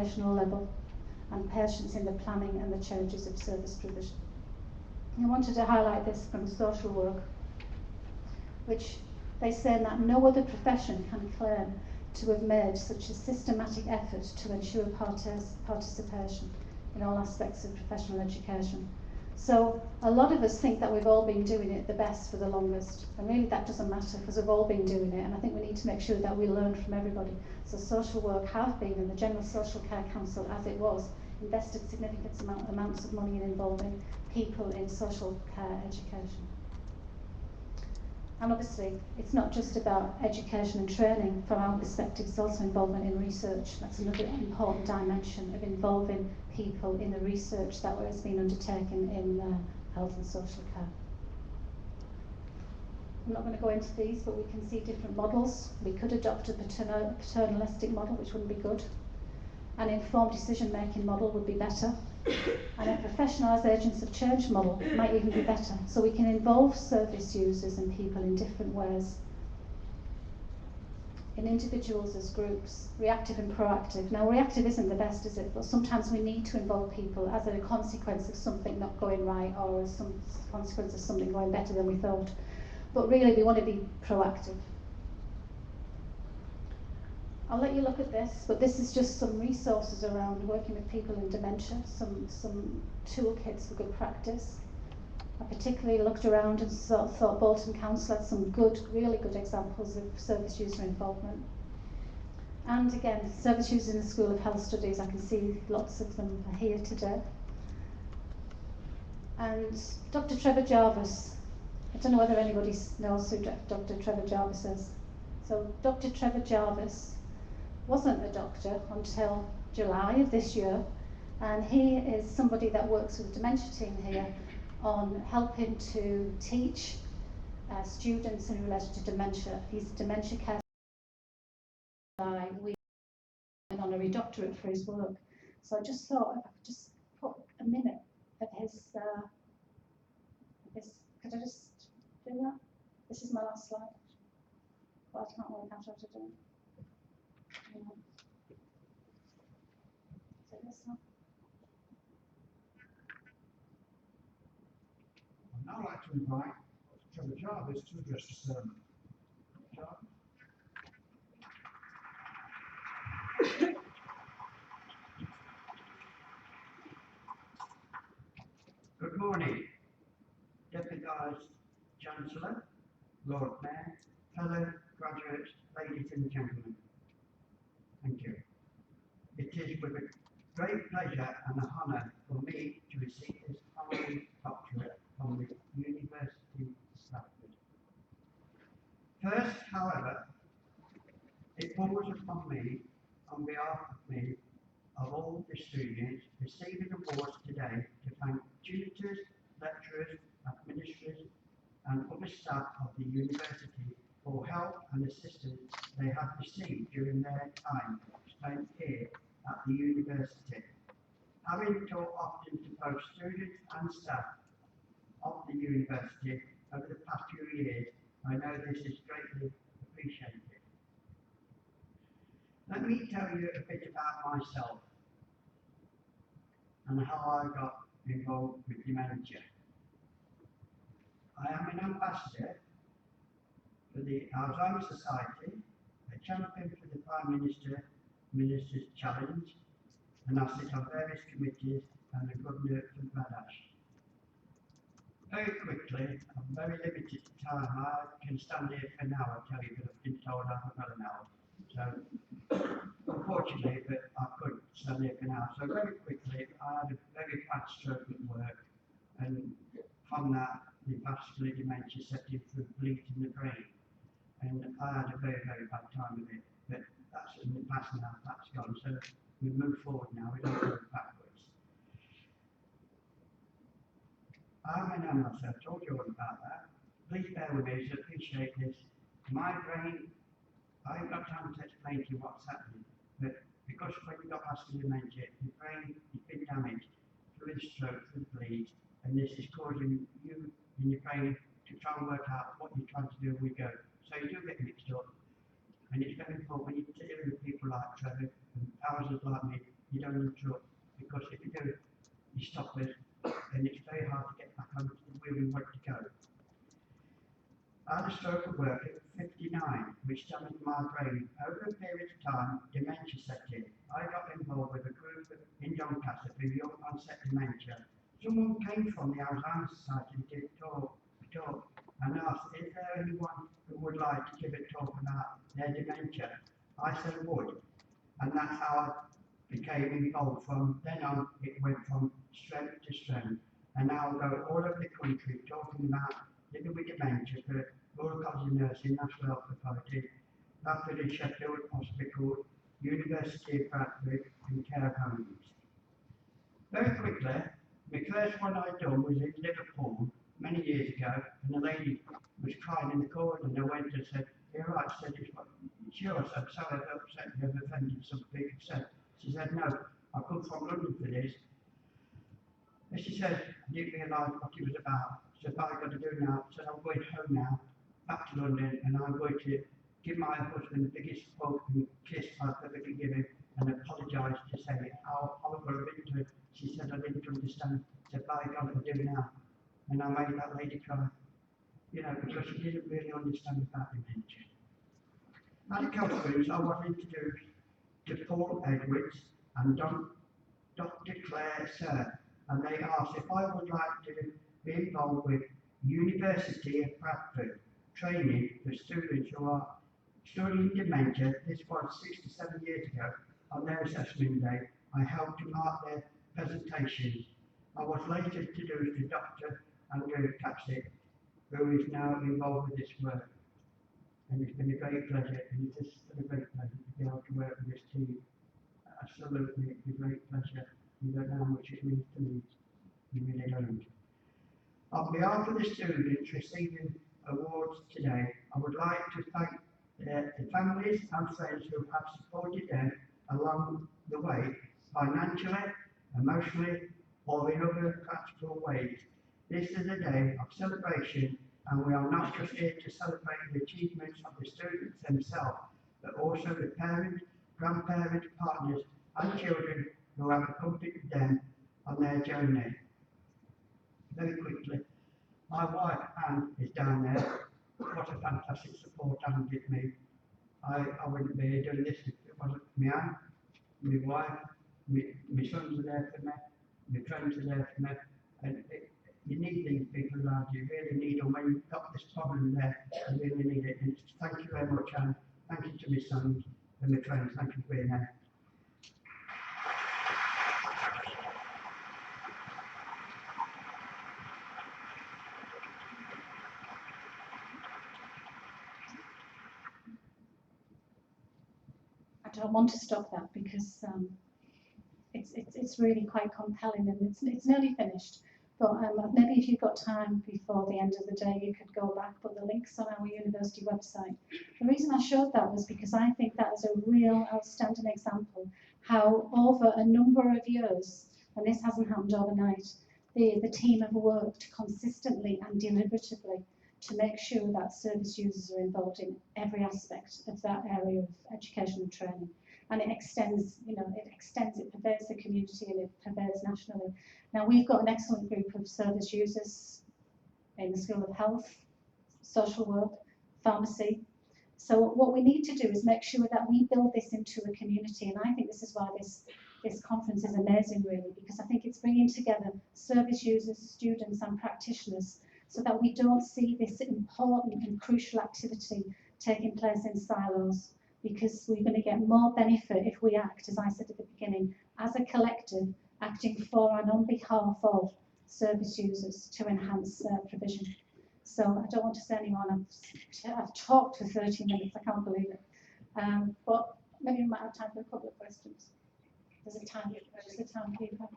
organisational level, and patience in the planning and the changes of service provision. I wanted to highlight this from social work, which they say that no other profession can claim to have made such a systematic effort to ensure participation in all aspects of professional education. So a lot of us think that we've all been doing it the best for the longest, and really that doesn't matter because we've all been doing it, and I think we need to make sure that we learn from everybody. So social work have been, and the General Social Care Council as it was, invested significant amounts of money in involving people in social care education. And obviously, it's not just about education and training. From our perspective, it's also involvement in research. That's another important dimension of involving people in the research that has been undertaken in health and social care. I'm not going to go into these, but we can see different models. We could adopt a paternalistic model, which wouldn't be good. An informed decision-making model would be better. And a professionalised agents of change model might even be better. So we can involve service users and people in different ways, in individuals as groups, reactive and proactive. Now, reactive isn't the best, is it? But sometimes we need to involve people as a consequence of something not going right, or as some consequence of something going better than we thought. But really, we want to be proactive. I'll let you look at this, but this is just some resources around working with people in dementia, some toolkits for good practice. I particularly looked around and thought Bolton Council had some really good examples of service user involvement. And again, service users in the School of Health Studies, I can see lots of them are here today. And Dr. Trevor Jarvis, I don't know whether anybody knows who Dr. Trevor Jarvis is. So Dr. Trevor Jarvis wasn't a doctor until July of this year, and he is somebody that works with the dementia team here on helping to teach students in relation to dementia. He's a dementia care we an honorary doctorate for his work. So I just thought I could just put a minute of his could I just do that? This is my last slide. But I can't work out how to do it. I'd now like to invite Trevor Jarvis to address the sermon. Jarvis. Good morning, Deputised Chancellor, Lord Mayor, fellow graduates, ladies and gentlemen. Thank you. It is with a great pleasure and an honour for me to receive this honorary doctorate from the University of Stratford. First, however, it falls upon me, on behalf of me, of all the students receiving awards today, to thank tutors, lecturers, administrators and other staff of the university for help and assistance they have received during their time spent here at the university. Having taught often to both students and staff of the university over the past few years, I know this is greatly appreciated. Let me tell you a bit about myself and how I got involved with dementia. I am an ambassador for the Alzheimer's Society, a champion for the Prime Minister's Challenge, and I sit on various committees and the Governor for Badash. Very quickly, I'm very limited time. I can stand here for an hour, tell you, but I've been told I've got an hour. So, unfortunately, but I could stand here for an hour. So very quickly, I had a very bad stroke at work, and from that, the vascular dementia set in through bleed in the brain. And I had a very, very bad time with it. But that's in the past now, that's gone. So we move forward now, we don't go backwards. I'm an ambassador, I've told you all about that. Please bear with me, so appreciate this. My brain, I haven't got time to explain to you what's happening, but because when you've got vascular dementia, your brain has been damaged through the stroke, through the bleed, and this is causing you in your brain to try and work out what you're trying to do as we go. So you do get mixed up, and it's very important when you deal with people like Trevor and thousands like me you don't interrupt, because if you do, you stop us, and it's very hard to get back onto where we want to go. I had a stroke at work at 59, which damaged my brain. Over a period of time, dementia set in. I got involved with a group in Doncaster for young onset dementia. Someone came from the Alzheimer's Society and did talk, and asked, is there anyone who would like to give a talk about their dementia? I said I would, and that's how I became involved. From then on, it went from strength to strength, and now I go all over the country talking about living with dementia for Royal College of Nursing, National Health Authority, Bradford and Sheffield Hospital, University of Bradford, and care homes. Very quickly, the first one I'd done was in Liverpool many years ago, and a lady was crying in the corner, and I went and said, "You're right," I said, "it's yours, I'm sorry I've upset you, I've offended something." She said, "No, I come from London for this." And she said, "I didn't realise what it was about. So what I've got to do now," I said, "I'm going home now, back to London, and I'm going to give my husband the biggest hug and kiss I've ever been given, and apologise to say how horrible I've been to her." She said, "I didn't understand." I said, "By God, I do now." And I made that lady cry, you know, because she didn't really understand about dementia. At the conference, I was introduced to Paul Edwards and Dr. Claire Sir, and they asked if I would like to be involved with University of Bradford training for students who are studying dementia. This was 67 years ago. On their assessment day, I helped to mark their presentations. I was later introduced to Dr. Andrew Capsick, who is now involved with this work. And it's been a great pleasure, and it is still a great pleasure to be able to work with this team. Absolutely, it's a great pleasure. You don't know how much it means to me. You really don't. On behalf of the students receiving awards today, I would like to thank the families and friends who have supported them along the way, financially, emotionally, or in other practical ways. This is a day of celebration, and we are not just here to celebrate the achievements of the students themselves, but also the parents, grandparents, partners, and children who have accompanied them on their journey. Very quickly, my wife Anne is down there. What a fantastic support Anne gave me. I wouldn't be here doing this if it wasn't for me, Anne, my wife, my sons are there for me, my friends are there for me, and you need these people around you, really need them. When you've got this problem there, you really need it. And thank you very much, Anne. Thank you to my sons and my friends. Thank you for being there. I don't want to stop that because it's really quite compelling, and it's nearly finished. But maybe if you've got time before the end of the day, you could go back, put the links on our university website. The reason I showed that was because I think that is a real outstanding example how over a number of years, and this hasn't happened overnight, the team have worked consistently and deliberatively to make sure that service users are involved in every aspect of that area of education and training. And it extends, it pervades the community and it pervades nationally. Now, we've got an excellent group of service users in the School of Health, Social Work, Pharmacy. So what we need to do is make sure that we build this into a community, and I think this is why this conference is amazing, really, because I think it's bringing together service users, students and practitioners so that we don't see this important and crucial activity taking place in silos, because we're going to get more benefit if we act, as I said at the beginning, as a collective, acting for and on behalf of service users to enhance provision. So I don't want to say any more. I've talked for 30 minutes, I can't believe it. But maybe we might have time for a couple of questions. There's a timekeeper.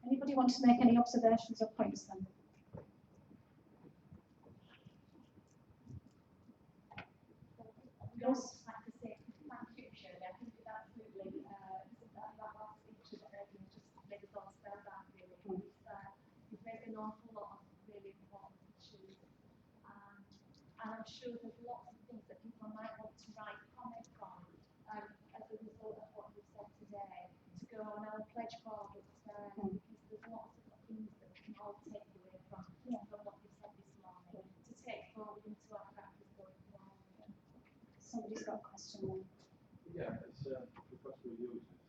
Anybody want to make any observations or points then? Yes. Like I say, thank you, Shirley. I think it's absolutely that last picture that just made us all spellbound, really. It's made raised an awful lot of really important issues. And I'm sure there's lots of things that people might want to write comments on as a result of what you've said today, to go on our pledge board upstairs, because there's lots of things that we can all take away from what you've said this morning, to take forward into our practice going forward. Somebody's got a question there. Yeah, it's because we use it.